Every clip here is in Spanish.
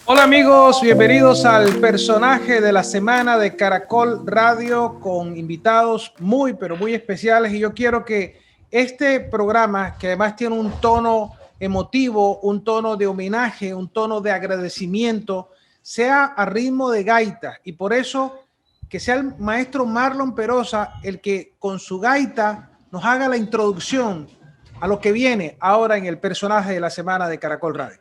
Hola amigos, bienvenidos al personaje de la semana de Caracol Radio con invitados muy pero muy especiales, y yo quiero que este programa, que además tiene un tono emotivo, un tono de homenaje, un tono de agradecimiento, sea a ritmo de gaita, y por eso que sea el maestro Marlon Perosa el que con su gaita nos haga la introducción a lo que viene ahora en el personaje de la semana de Caracol Radio.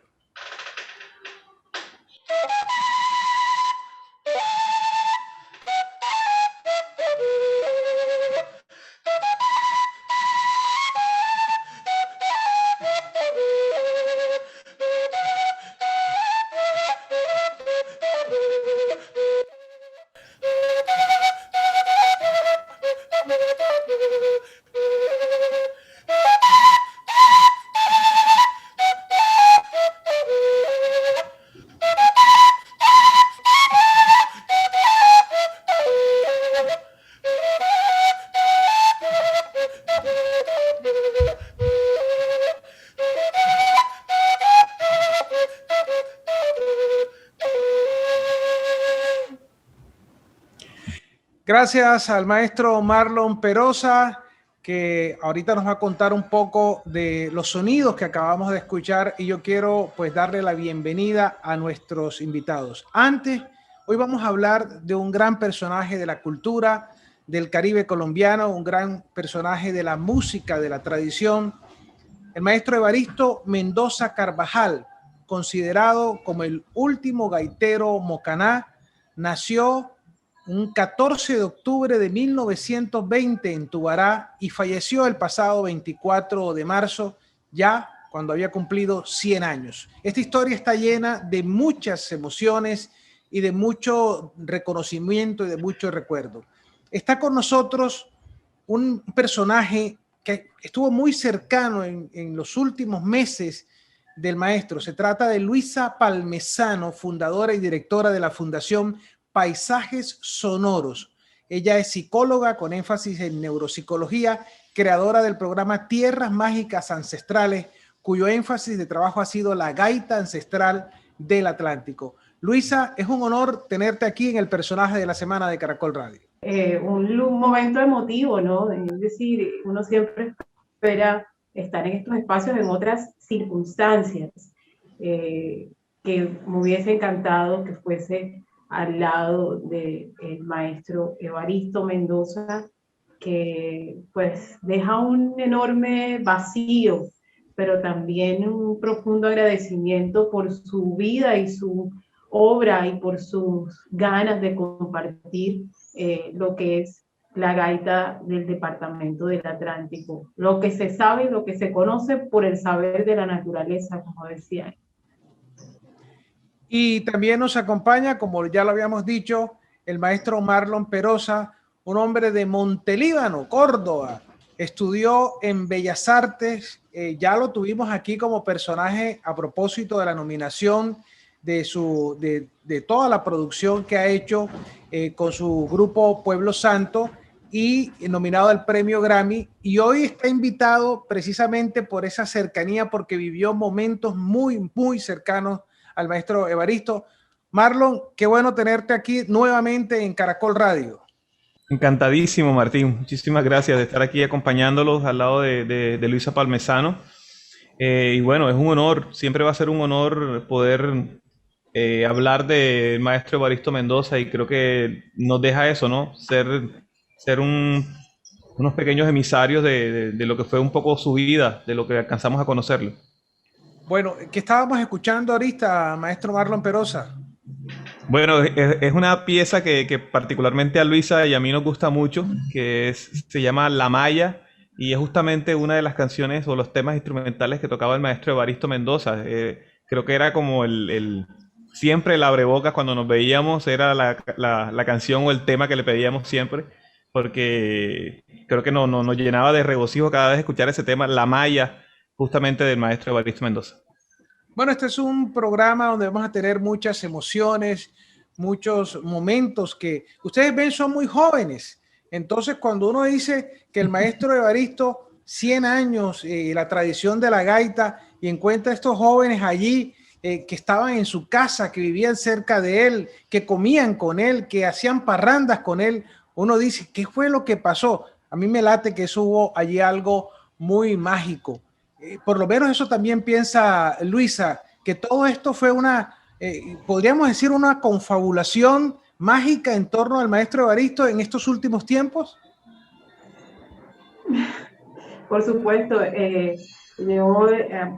Gracias al maestro Marlon Perosa, que ahorita nos va a contar un poco de los sonidos que acabamos de escuchar, y yo quiero pues darle la bienvenida a nuestros invitados. Antes, hoy vamos a hablar de un gran personaje de la cultura del Caribe colombiano, un gran personaje de la música, de la tradición, el maestro Evaristo Mendoza Carvajal, considerado como el último gaitero mocaná. Nació un 14 de octubre de 1920 en Tubará y falleció el pasado 24 de marzo, ya cuando había cumplido 100 años. Esta historia está llena de muchas emociones y de mucho reconocimiento y de mucho recuerdo. Está con nosotros un personaje que estuvo muy cercano en los últimos meses del maestro. Se trata de Luisa Palmesano, fundadora y directora de la Fundación Paisajes Sonoros. Ella es psicóloga con énfasis en neuropsicología, creadora del programa Tierras Mágicas Ancestrales, cuyo énfasis de trabajo ha sido la gaita ancestral del Atlántico. Luisa, es un honor tenerte aquí en el personaje de la semana de Caracol Radio. Un momento emotivo, ¿no? Es decir, uno siempre espera estar en estos espacios en otras circunstancias, que me hubiese encantado que fuese al lado del maestro Evaristo Mendoza, que pues deja un enorme vacío, pero también un profundo agradecimiento por su vida y su obra y por sus ganas de compartir lo que es la gaita del departamento del Atlántico, lo que se sabe y lo que se conoce por el saber de la naturaleza, como decía. Y también nos acompaña, como ya lo habíamos dicho, el maestro Marlon Perosa, un hombre de Montelíbano, Córdoba. Estudió en Bellas Artes, ya lo tuvimos aquí como personaje a propósito de la nominación de toda la producción que ha hecho con su grupo Pueblo Santo, y nominado al premio Grammy, y hoy está invitado precisamente por esa cercanía, porque vivió momentos muy, muy cercanos al maestro Evaristo. Marlon, qué bueno tenerte aquí nuevamente en Caracol Radio. Encantadísimo, Martín. Muchísimas gracias de estar aquí acompañándolos al lado de Luisa Palmesano. Y bueno, es un honor, siempre va a ser un honor poder hablar del maestro Evaristo Mendoza, y creo que nos deja eso, ¿no? Ser unos pequeños emisarios de lo que fue un poco su vida, de lo que alcanzamos a conocerlo. Bueno, ¿qué estábamos escuchando ahorita, maestro Marlon Perosa? Bueno, es una pieza que particularmente a Luisa y a mí nos gusta mucho, se llama La Maya, y es justamente una de las canciones o los temas instrumentales que tocaba el maestro Evaristo Mendoza. Creo que era como siempre el abrebocas cuando nos veíamos, era la canción o el tema que le pedíamos siempre, porque creo que nos llenaba de regocijo cada vez escuchar ese tema, La Maya, justamente del maestro Evaristo Mendoza. Bueno, este es un programa donde vamos a tener muchas emociones, muchos momentos que ustedes ven son muy jóvenes. Entonces, cuando uno dice que el maestro Evaristo 100 años, la tradición de la gaita, y encuentra a estos jóvenes allí que estaban en su casa, que vivían cerca de él, que comían con él, que hacían parrandas con él. Uno dice, ¿qué fue lo que pasó? A mí me late que eso hubo allí algo muy mágico. Por lo menos eso también piensa Luisa, que todo esto fue podríamos decir, una confabulación mágica en torno al maestro Evaristo en estos últimos tiempos. Por supuesto, yo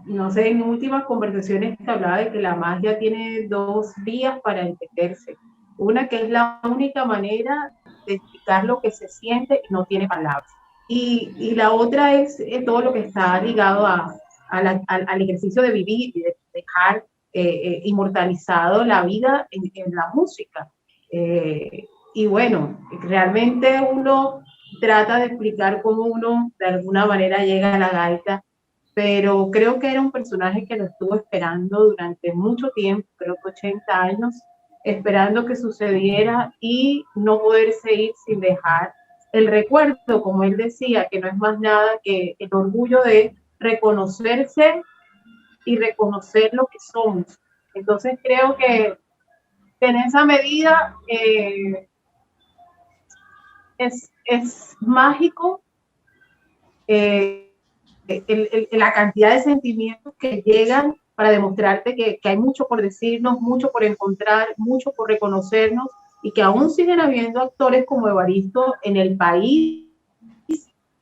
no sé, en últimas conversaciones te hablaba de que la magia tiene dos vías para entenderse. Una que es la única manera de explicar lo que se siente y no tiene palabras. Y la otra es todo lo que está ligado al ejercicio de vivir y de dejar inmortalizado la vida en la música. Y bueno, realmente uno trata de explicar cómo uno de alguna manera llega a la gaita, pero creo que era un personaje que lo estuvo esperando durante mucho tiempo, creo que 80 años, esperando que sucediera y no poderse ir sin dejar el recuerdo, como él decía, que no es más nada que el orgullo de reconocerse y reconocer lo que somos. Entonces creo que en esa medida es mágico la cantidad de sentimientos que llegan para demostrarte que hay mucho por decirnos, mucho por encontrar, mucho por reconocernos, y que aún siguen habiendo actores como Evaristo en el país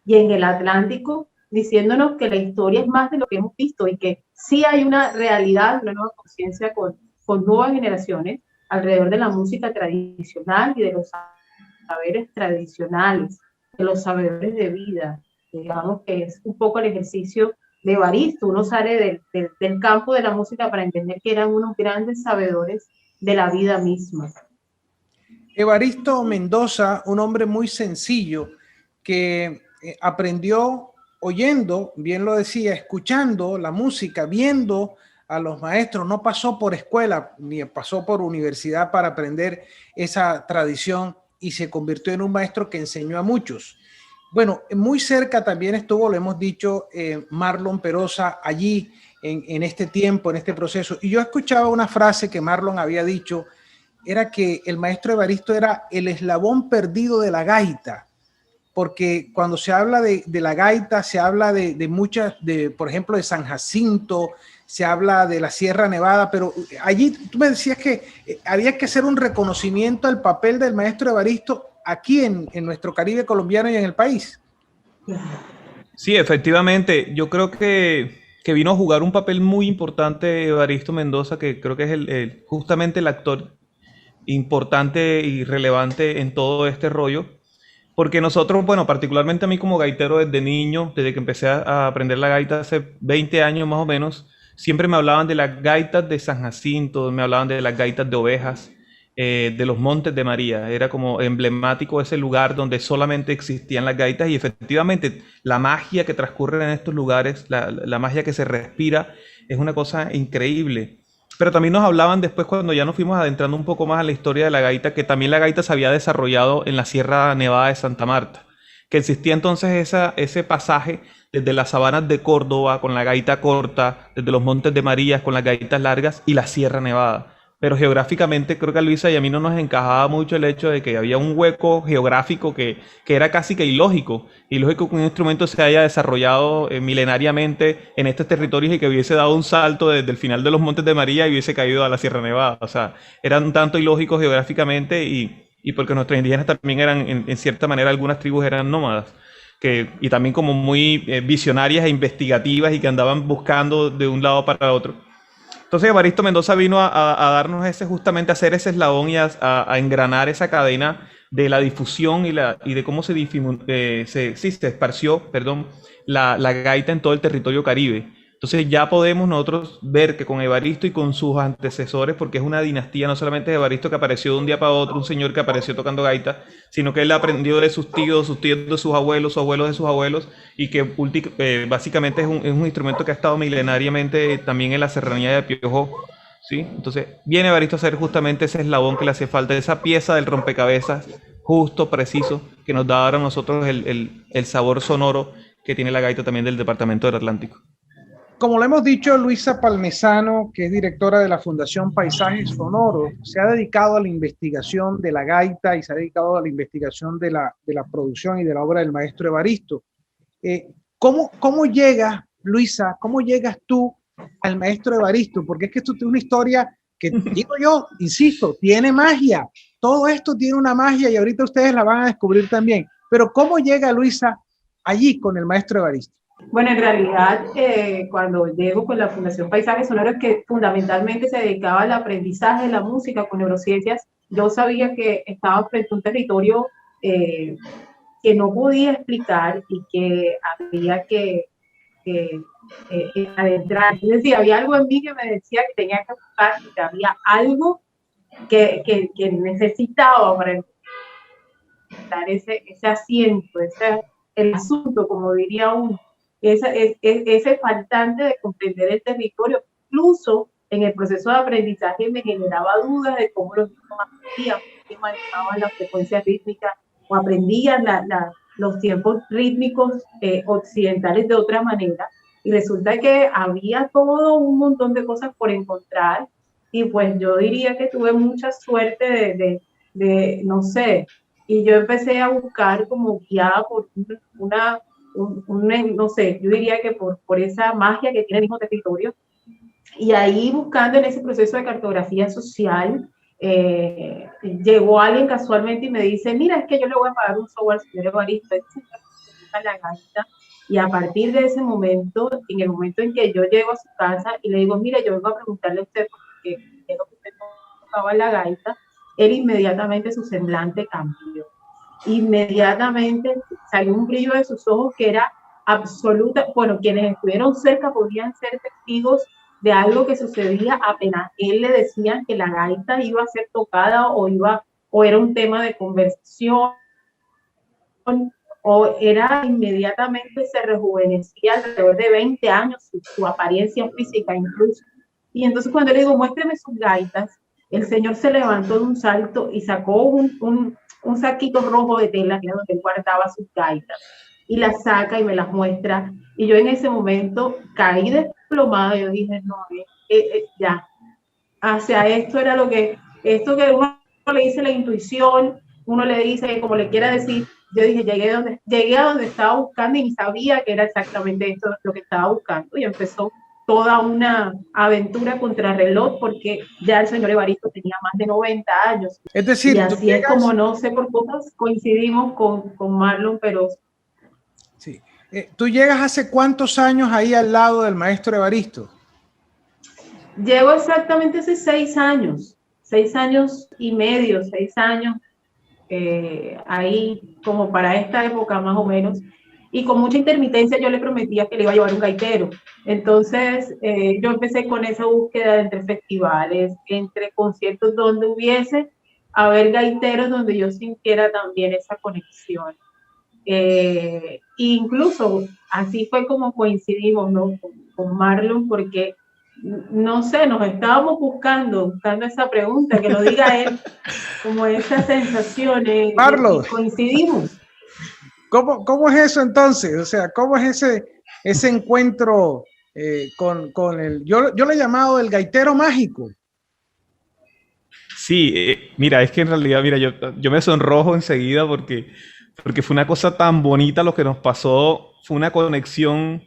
y en el Atlántico, diciéndonos que la historia es más de lo que hemos visto y que sí hay una realidad, una nueva conciencia con nuevas generaciones alrededor de la música tradicional y de los saberes tradicionales, de los saberes de vida. Digamos que es un poco el ejercicio de Evaristo. Uno sale del campo de la música para entender que eran unos grandes sabedores de la vida misma. Evaristo Mendoza, un hombre muy sencillo que aprendió oyendo, bien lo decía, escuchando la música, viendo a los maestros. No pasó por escuela ni pasó por universidad para aprender esa tradición, y se convirtió en un maestro que enseñó a muchos. Bueno, muy cerca también estuvo, lo hemos dicho, Marlon Perosa allí en este tiempo, en este proceso. Y yo escuchaba una frase que Marlon había dicho, era que el maestro Evaristo era el eslabón perdido de la gaita, porque cuando se habla de la gaita, se habla de muchas, por ejemplo, de San Jacinto, se habla de la Sierra Nevada, pero allí tú me decías que había que hacer un reconocimiento al papel del maestro Evaristo aquí en nuestro Caribe colombiano y en el país. Sí, efectivamente, yo creo que vino a jugar un papel muy importante Evaristo Mendoza, que creo que es justamente el actor importante y relevante en todo este rollo, porque nosotros, bueno, particularmente a mí como gaitero desde niño, desde que empecé a aprender la gaita hace 20 años más o menos, siempre me hablaban de las gaitas de San Jacinto, me hablaban de las gaitas de Ovejas, de los Montes de María. Era como emblemático ese lugar donde solamente existían las gaitas, y efectivamente la magia que transcurre en estos lugares, la magia que se respira, es una cosa increíble. Pero también nos hablaban después, cuando ya nos fuimos adentrando un poco más a la historia de la gaita, que también la gaita se había desarrollado en la Sierra Nevada de Santa Marta, que existía entonces ese pasaje desde las sabanas de Córdoba con la gaita corta, desde los Montes de María con las gaitas largas y la Sierra Nevada. Pero geográficamente creo que a Luisa y a mí no nos encajaba mucho el hecho de que había un hueco geográfico que era casi que ilógico que un instrumento se haya desarrollado milenariamente en estos territorios y que hubiese dado un salto desde el final de los Montes de María y hubiese caído a la Sierra Nevada. O sea, eran un tanto ilógicos geográficamente, y porque nuestros indígenas también eran, en cierta manera, algunas tribus eran nómadas, y también como muy visionarias e investigativas, y que andaban buscando de un lado para otro. Entonces Evaristo Mendoza vino a darnos justamente a hacer ese eslabón y a engranar esa cadena de la difusión y de cómo se esparció, la gaita en todo el territorio caribe. Entonces ya podemos nosotros ver que con Evaristo y con sus antecesores, porque es una dinastía, no solamente es Evaristo que apareció de un día para otro, un señor que apareció tocando gaita, sino que él aprendió de sus tíos de sus abuelos de sus abuelos, y que básicamente es un instrumento que ha estado milenariamente también en la serranía de Piojó, ¿sí? Entonces viene Evaristo a hacer justamente ese eslabón que le hace falta, esa pieza del rompecabezas justo, preciso, que nos da ahora a nosotros el sabor sonoro que tiene la gaita también del Departamento del Atlántico. Como lo hemos dicho, Luisa Palmesano, que es directora de la Fundación Paisajes Sonoros, se ha dedicado a la investigación de la gaita y se ha dedicado a la investigación de la producción y de la obra del maestro Evaristo. ¿Cómo llegas, Luisa, cómo llegas tú al maestro Evaristo? Porque es que esto es una historia que, digo yo, insisto, tiene magia. Todo esto tiene una magia y ahorita ustedes la van a descubrir también. Pero ¿cómo llega Luisa allí con el maestro Evaristo? Bueno, en realidad, cuando llego con la Fundación Paisajes Sonoros, que fundamentalmente se dedicaba al aprendizaje de la música con neurociencias, yo sabía que estaba frente a un territorio que no podía explicar y que había que adentrar. Es decir, había algo en mí que me decía que tenía que buscar, que había algo que necesitaba para dar ese asiento, el asunto, como diría uno. Ese faltante de comprender el territorio, incluso en el proceso de aprendizaje me generaba dudas de cómo los niños manejaban las frecuencias rítmicas o aprendían los tiempos rítmicos occidentales de otra manera, y resulta que había todo un montón de cosas por encontrar, y pues yo diría que tuve mucha suerte de no sé, y yo empecé a buscar como guiada por no sé, yo diría que por esa magia que tiene el mismo territorio, y ahí buscando en ese proceso de cartografía social, llegó alguien casualmente y me dice, mira, es que yo le voy a pagar un software al señor Evaristo, la gaita. Y a partir de ese momento, en el momento en que yo llego a su casa y le digo, mira, yo vengo a preguntarle a usted porque quiero que usted tocaba la gaita, él inmediatamente su semblante cambió. Inmediatamente salió un brillo de sus ojos que era absoluta. Bueno, quienes estuvieron cerca podían ser testigos de algo que sucedía apenas él le decían que la gaita iba a ser tocada o era un tema de conversación, o era inmediatamente se rejuvenecía alrededor de 20 años su apariencia física incluso. Y entonces cuando le digo, muéstreme sus gaitas, el señor se levantó de un salto y sacó un saquito rojo de tela, que era donde él guardaba sus gaitas, y las saca y me las muestra. Y yo en ese momento caí desplomada. Yo dije, no, ya, hacia esto era esto que uno le dice la intuición, uno le dice, como le quiera decir, yo dije, llegué a donde estaba buscando y sabía que era exactamente esto lo que estaba buscando. Y empezó toda una aventura contrarreloj, porque ya el señor Evaristo tenía más de 90 años. Es decir, y así es como, no sé por cosas, coincidimos con Marlon Peroso. Sí. ¿Tú llegas hace cuántos años ahí al lado del maestro Evaristo? Llego exactamente hace 6 años, 6 años y medio, 6 años, ahí como para esta época más o menos. Y con mucha intermitencia yo le prometía que le iba a llevar un gaitero. Entonces yo empecé con esa búsqueda entre festivales, entre conciertos donde hubiese haber gaiteros, donde yo sintiera también esa conexión. Incluso así fue como coincidimos, ¿no? con Marlon, porque no sé, nos estábamos buscando esa pregunta, que lo diga él, como esas sensaciones, Carlos, y coincidimos. ¿Cómo es eso entonces? O sea, ¿cómo es ese encuentro con el... Yo lo he llamado el gaitero mágico. Sí, mira, es que en realidad, mira, yo me sonrojo enseguida porque fue una cosa tan bonita lo que nos pasó, fue una conexión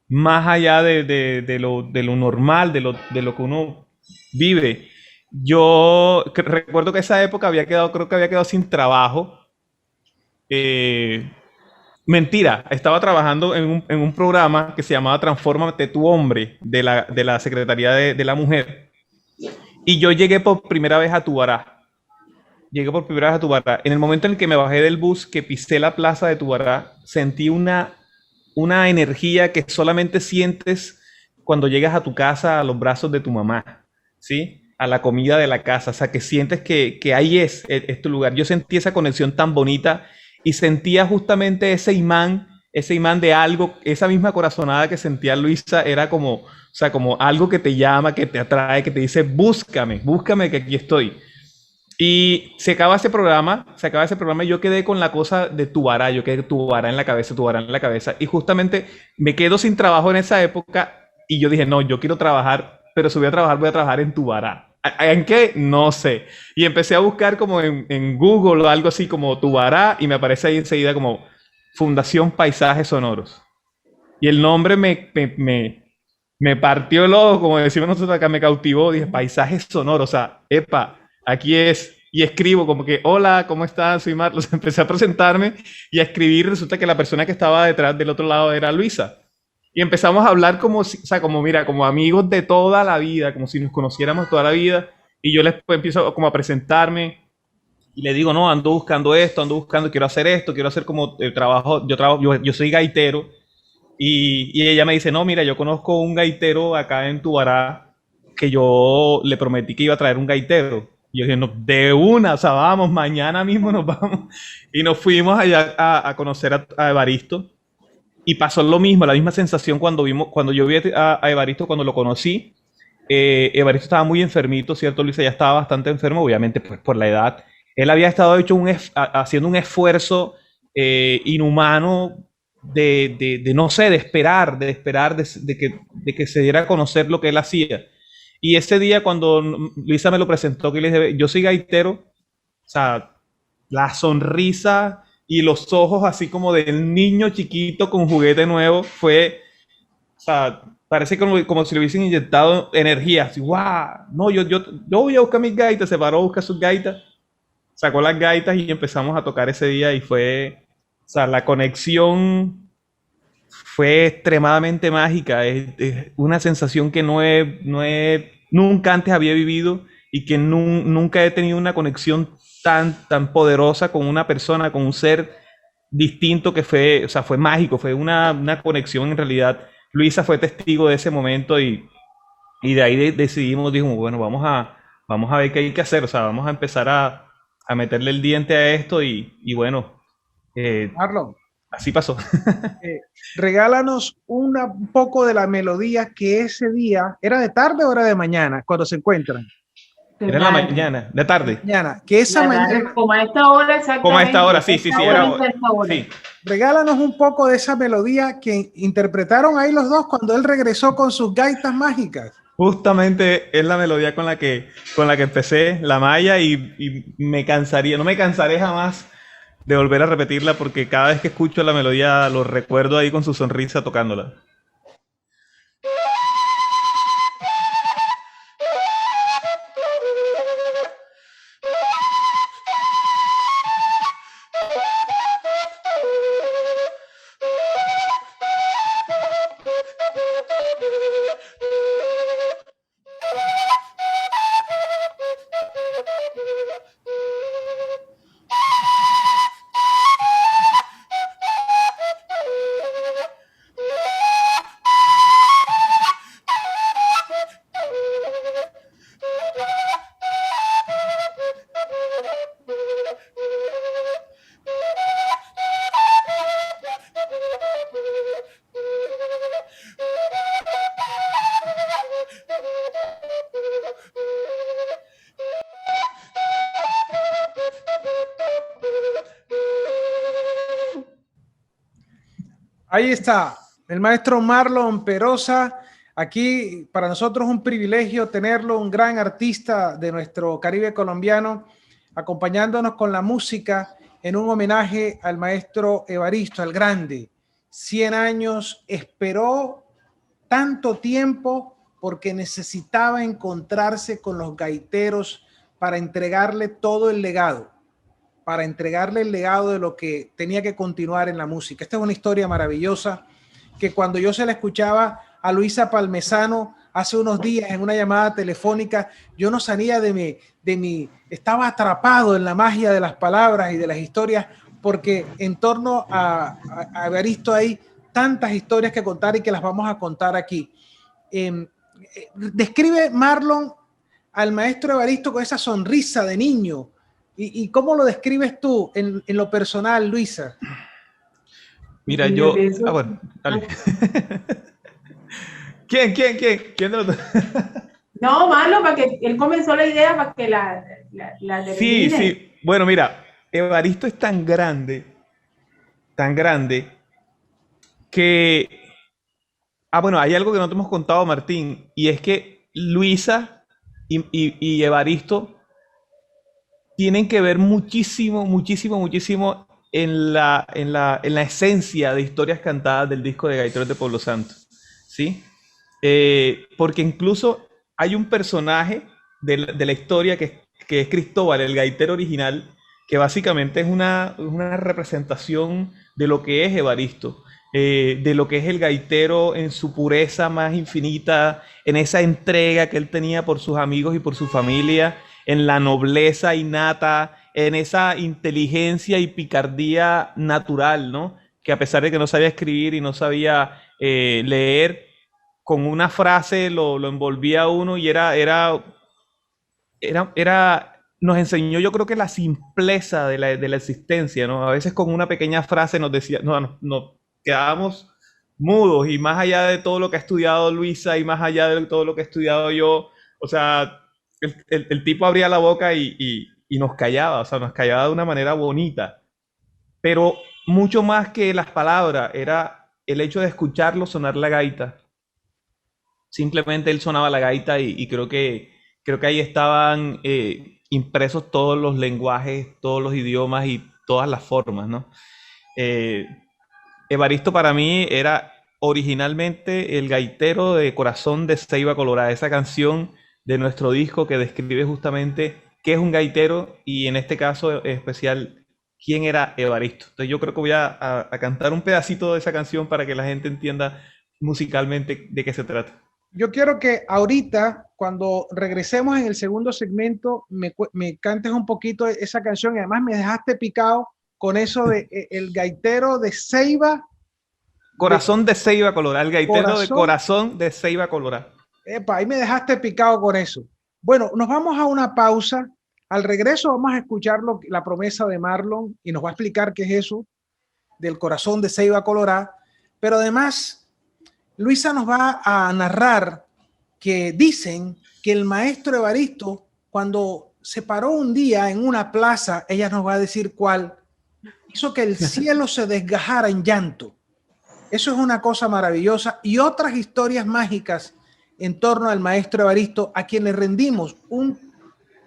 más allá de lo normal, de lo que uno vive. Yo recuerdo que esa época creo que había quedado sin trabajo. Mentira, estaba trabajando en un programa que se llamaba Transfórmate tu hombre, de la Secretaría de la Mujer. Y yo llegué por primera vez a Tubará. En el momento en el que me bajé del bus, que pisé la plaza de Tubará, sentí una energía que solamente sientes cuando llegas a tu casa, a los brazos de tu mamá, ¿sí? A la comida de la casa. O sea, que sientes que ahí es tu lugar. Yo sentí esa conexión tan bonita y sentía justamente ese imán de algo, esa misma corazonada que sentía Luisa, era como, o sea, como algo que te llama, que te atrae, que te dice, búscame que aquí estoy. Y se acaba ese programa y yo quedé con la cosa de Tubará, yo quedé Tubará en la cabeza, Tubará en la cabeza. Y justamente me quedo sin trabajo en esa época y yo dije, no, yo quiero trabajar, pero si voy a trabajar en Tubará. ¿En qué? No sé. Y empecé a buscar como en Google o algo así como Tubará y me aparece ahí enseguida como Fundación Paisajes Sonoros. Y el nombre me partió el ojo, como decimos nosotros acá, me cautivó. Dije, Paisajes Sonoros, o sea, epa, aquí es. Y escribo como que, hola, ¿cómo estás? Soy Marlos. Empecé a presentarme y a escribir. Resulta que la persona que estaba detrás del otro lado era Luisa. Y empezamos a hablar como, o sea, como mira, como amigos de toda la vida, como si nos conociéramos toda la vida. Y yo les pues, empiezo como a presentarme y le digo, no, ando buscando esto, ando buscando, quiero hacer esto, quiero hacer como yo soy gaitero. Y ella me dice, no, mira, yo conozco un gaitero acá en Tubará que yo le prometí que iba a traer un gaitero. Y yo dije, no, de una, o sea, vamos, mañana mismo nos vamos. Y nos fuimos allá a conocer a Evaristo. Y pasó lo mismo, la misma sensación cuando yo vi a Evaristo, cuando lo conocí. Evaristo estaba muy enfermito, ¿cierto? Luisa ya estaba bastante enfermo, obviamente pues por la edad. Él había estado haciendo un esfuerzo inhumano no sé, de esperar, de que se diera a conocer lo que él hacía. Y ese día cuando Luisa me lo presentó, que le dije, yo soy gaitero, o sea, la sonrisa y los ojos así como del niño chiquito con juguete nuevo, o sea, parece como si le hubiesen inyectado energía, así, ¡guau! No, yo voy a buscar mis gaitas, se paró a buscar sus gaitas, sacó las gaitas y empezamos a tocar ese día y o sea, la conexión fue extremadamente mágica, es una sensación que nunca antes había vivido y que nunca he tenido una conexión tan poderosa con una persona, con un ser distinto que o sea, fue mágico, fue una conexión en realidad. Luisa fue testigo de ese momento y de ahí decidimos, dijimos, bueno, vamos a ver qué hay que hacer, o sea, vamos a empezar a meterle el diente a esto y bueno, Marlon, así pasó. regálanos un poco de la melodía que ese día, ¿era de tarde o era de mañana cuando se encuentran? Era en la mañana, de tarde. Mañana, que esa mañana. Como a esta hora exactamente. Como a esta hora, sí, era. Sí. Regálanos un poco de esa melodía que interpretaron ahí los dos cuando él regresó con sus gaitas mágicas. Justamente es la melodía con la que empecé, la maya, y no me cansaré jamás de volver a repetirla porque cada vez que escucho la melodía lo recuerdo ahí con su sonrisa tocándola. Ahí está, el maestro Marlon Perosa. Aquí para nosotros es un privilegio tenerlo, un gran artista de nuestro Caribe colombiano, acompañándonos con la música en un homenaje al maestro Evaristo, al grande. 100 años, esperó tanto tiempo porque necesitaba encontrarse con los gaiteros para entregarle todo el legado, para entregarle el legado de lo que tenía que continuar en la música. Esta es una historia maravillosa que cuando yo se la escuchaba a Luisa Palmesano hace unos días en una llamada telefónica, yo no salía estaba atrapado en la magia de las palabras y de las historias, porque en torno a Evaristo hay tantas historias que contar y que las vamos a contar aquí. Describe, Marlon, al maestro Evaristo con esa sonrisa de niño. ¿Y cómo lo describes tú en lo personal, Luisa? Mira, bueno, dale. ¿Quién? No, Marlon, para que él comenzó la idea para que la Sí, termine. sí. Bueno, mira, Evaristo es tan grande, que... Ah, bueno, hay algo que no te hemos contado, Martín, y es que Luisa y Evaristo tienen que ver muchísimo, muchísimo, muchísimo en la esencia de historias cantadas del disco de Gaiteros de Pueblo Santo, ¿sí? Porque incluso hay un personaje de la historia que es Cristóbal, el gaitero original, que básicamente es una representación de lo que es Evaristo, de lo que es el gaitero en su pureza más infinita, en esa entrega que él tenía por sus amigos y por su familia, en la nobleza innata, en esa inteligencia y picardía natural, ¿no? Que a pesar de que no sabía escribir y no sabía leer, con una frase lo envolvía a uno y nos enseñó, yo creo que la simpleza de la existencia, ¿no? A veces con una pequeña frase nos decía, no, nos quedábamos mudos, y más allá de todo lo que ha estudiado Luisa y más allá de todo lo que he estudiado yo, o sea, el tipo abría la boca y nos callaba, o sea, nos callaba de una manera bonita, pero mucho más que las palabras, era el hecho de escucharlo sonar la gaita. Simplemente él sonaba la gaita y creo que ahí estaban impresos todos los lenguajes, todos los idiomas y todas las formas, ¿no? Eh, Evaristo para mí era originalmente el gaitero de Corazón de Ceiba Colorada, esa canción de nuestro disco que describe justamente qué es un gaitero y en este caso especial quién era Evaristo. Entonces yo creo que voy a cantar un pedacito de esa canción para que la gente entienda musicalmente de qué se trata. Yo quiero que ahorita, cuando regresemos en el segundo segmento, me cantes un poquito esa canción y además me dejaste picado con eso de el gaitero de Ceiba, de Corazón de Ceiba Colorado, el gaitero de Corazón. Corazón de Ceiba Colorado. Epa, ahí me dejaste picado con eso. Bueno, nos vamos a una pausa. Al regreso vamos a escuchar la promesa de Marlon y nos va a explicar qué es eso del corazón de Ceiba Colorado. Pero además, Luisa nos va a narrar que dicen que el maestro Evaristo, cuando se paró un día en una plaza, ella nos va a decir cuál, hizo que el cielo se desgajara en llanto. Eso es una cosa maravillosa y otras historias mágicas en torno al maestro Evaristo, a quien le rendimos un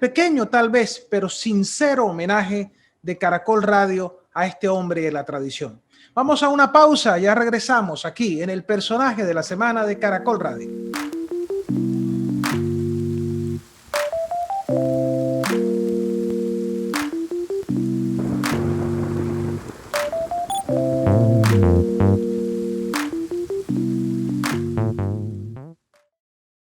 pequeño tal vez, pero sincero homenaje de Caracol Radio a este hombre de la tradición. Vamos a una pausa, ya regresamos aquí en el personaje de la semana de Caracol Radio.